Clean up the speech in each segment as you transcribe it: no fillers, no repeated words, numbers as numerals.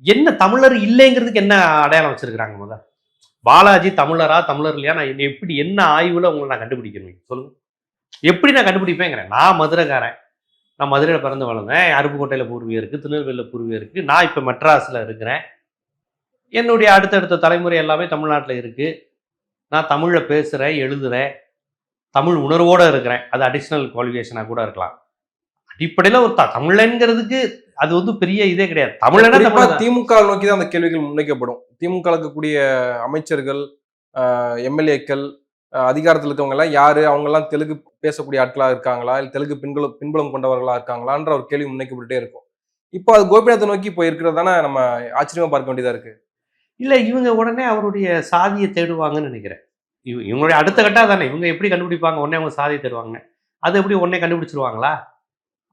என்ன தமிழர் இல்லைங்கிறதுக்கு என்ன அடையாளம் வச்சிருக்கிறாங்க முத? பாலாஜி தமிழரா தமிழர் இல்லையா? நான் எப்படி என்ன ஆய்வுல உங்களை நான் கண்டுபிடிக்கணும் சொல்லுங்க. எப்படி நான் கண்டுபிடிப்பேங்கிறேன். நான் மதுரைக்காரன். நான் மதுரையில பிறந்து வளர்ந்தேன். அருப்புக்கோட்டையில பூர்வீகம் இருக்கு, திருநெல்வேலியில பூர்வீகம் இருக்கு. நான் இப்ப மெட்ராஸ்ல இருக்கிறேன். என்னுடைய அடுத்தடுத்த தலைமுறை எல்லாமே தமிழ்நாட்டுல இருக்கு. நான் தமிழ்ல பேசுறேன், எழுதுறேன். தமிழ் உணர்வோட இருக்கிறேன். அது அடிஷனல் குவாலிஃபிகேஷனா கூட இருக்கலாம். அடிப்படையில ஒரு தமிழன்கிறதுக்கு அது வந்து பெரிய இதே கிடையாது. தமிழனா குறிப்பா திமுக நோக்கி தான் அந்த கேள்விகள் முன்வைக்கப்படும். திமுக இருக்கக்கூடிய அமைச்சர்கள், எம்எல்ஏக்கள், அதிகாரத்தில் இருக்கவங்க எல்லாம் யாரு? அவங்க எல்லாம் தெலுங்கு பேசக்கூடிய ஆட்களா இருக்காங்களா? இல்ல தெலுங்கு பின்புலம் கொண்டவர்களா இருக்காங்களான்ற ஒரு கேள்வி முன்வைக்கப்பட்டுட்டே இருக்கும். இப்போ அது கோபிநாத்தை நோக்கி இப்போ இருக்கிறதான நம்ம ஆச்சரியமா பார்க்க வேண்டியதா இருக்கு. இல்ல இவங்க உடனே அவருடைய சாதியை தேடுவாங்கன்னு நினைக்கிறேன். இவங்களுடைய அடுத்த கட்டம் தானே. இவங்க எப்படி கண்டுபிடிப்பாங்க? உடனே அவங்க சாதியை தேடுவாங்க. அது எப்படி உடனே கண்டுபிடிச்சிருவாங்களா?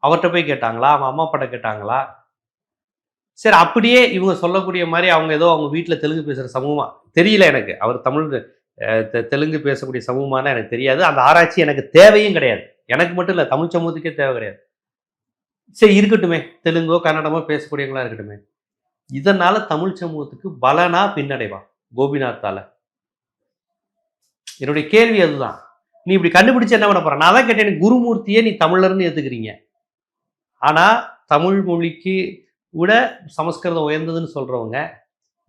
அவர்கிட்ட போய் கேட்டாங்களா? அவங்க அம்மா அப்பாட்ட கேட்டாங்களா? சரி அப்படியே இவங்க சொல்லக்கூடிய மாதிரி அவங்க ஏதோ அவங்க வீட்டில் தெலுங்கு பேசுகிற சமூகமா தெரியல எனக்கு. அவர் தமிழ் தெலுங்கு பேசக்கூடிய சமூகமான எனக்கு தெரியாது. அந்த ஆராய்ச்சி எனக்கு தேவையும் கிடையாது. எனக்கு மட்டும் இல்லை, தமிழ் சமூகத்துக்கே தேவை கிடையாது. சரி இருக்கட்டுமே, தெலுங்கோ கன்னடமோ பேசக்கூடியவங்களா இருக்கட்டுமே. இதனால தமிழ் சமூகத்துக்கு பலனா பின்னடைவா கோபிநாத்தால? என்னுடைய கேள்வி அதுதான். நீ இப்படி கண்டுபிடிச்சு என்ன பண்ண போற? நான் தான் கேட்டேன், குருமூர்த்தியே நீ தமிழர்னு ஏத்துக்கிறீங்க. ஆனா தமிழ் மொழிக்கு விட சமஸ்கிருதம் உயர்ந்ததுன்னு சொல்றவங்க,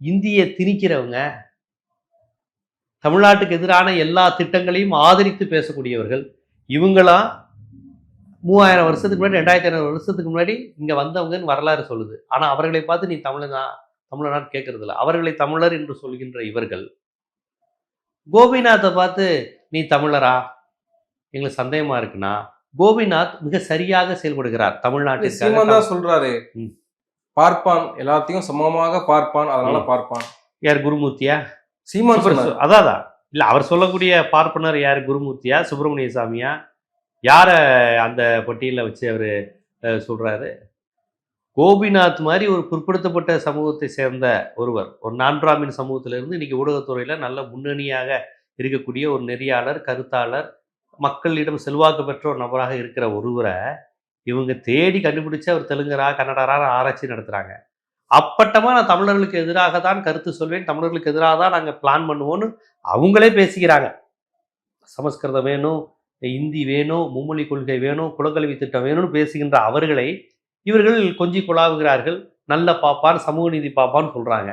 இந்தியை திணிக்கிறவங்க, தமிழ்நாட்டுக்கு எதிரான எல்லா திட்டங்களையும் ஆதரித்து பேசக்கூடியவர்கள், இவங்களாம் 3000 வருஷத்துக்கு முன்னாடி 2500 வருஷத்துக்கு முன்னாடி இங்க வந்தவங்கன்னு வரலாறு சொல்லுது. ஆனா அவர்களை பார்த்து நீ தமிழனான்னு கேட்கறது இல்லை. அவர்களை தமிழர் என்று சொல்கின்ற இவர்கள் கோபிநாத்தை பார்த்து நீ தமிழரா? எங்களுக்கு சந்தேகமா இருக்குன்னா, கோபிநாத் மிக சரியாக செயல்படுகிறார் தமிழ்நாட்டிற்காக. சீமான் தான் சொல்றாரு, பார்ப்பான், எல்லாத்தையும் சமமாக பார்ப்பான், அதனால பார்ப்பான். யார், குருமூர்த்தியா? சீமான் அதான் இல்ல, அவர் சொல்லக்கூடிய பார்ப்பனர் யார்? குருமூர்த்தியா, சுப்பிரமணிய சாமியா? யார அந்த பட்டியலில் வச்சு அவரு சொல்றாரு? கோபிநாத் மாதிரி ஒரு பிற்படுத்தப்பட்ட சமூகத்தை சேர்ந்த ஒருவர், ஒரு நான்காமின் சமூகத்திலிருந்து இன்னைக்கு ஊடகத்துறையில நல்ல முன்னணியாக இருக்கக்கூடிய ஒரு நெறியாளர், கருத்தாளர், மக்களிடம் செல்வாக்கு பெற்ற ஒரு நபராக இருக்கிற ஒருவரை இவங்க தேடி கண்டுபிடிச்சு அவர் தெலுங்கரா கன்னடரா ஆராய்ச்சி நடத்துறாங்க. அப்பட்டமா நான் தமிழர்களுக்கு எதிராக தான் கருத்து சொல்வேன், தமிழர்களுக்கு எதிராக தான் நாங்கள் பிளான் பண்ணுவோம்னு அவங்களே பேசிக்கிறாங்க. சமஸ்கிருதம் வேணும், இந்தி வேணும், மும்மொழி கொள்கை வேணும், குலக்கல்வி திட்டம் வேணும்னு பேசுகின்ற அவர்களை இவர்கள் கொஞ்சி குழாவுகிறார்கள். நல்ல பாப்பான், சமூக நீதி பாப்பான்னு சொல்றாங்க.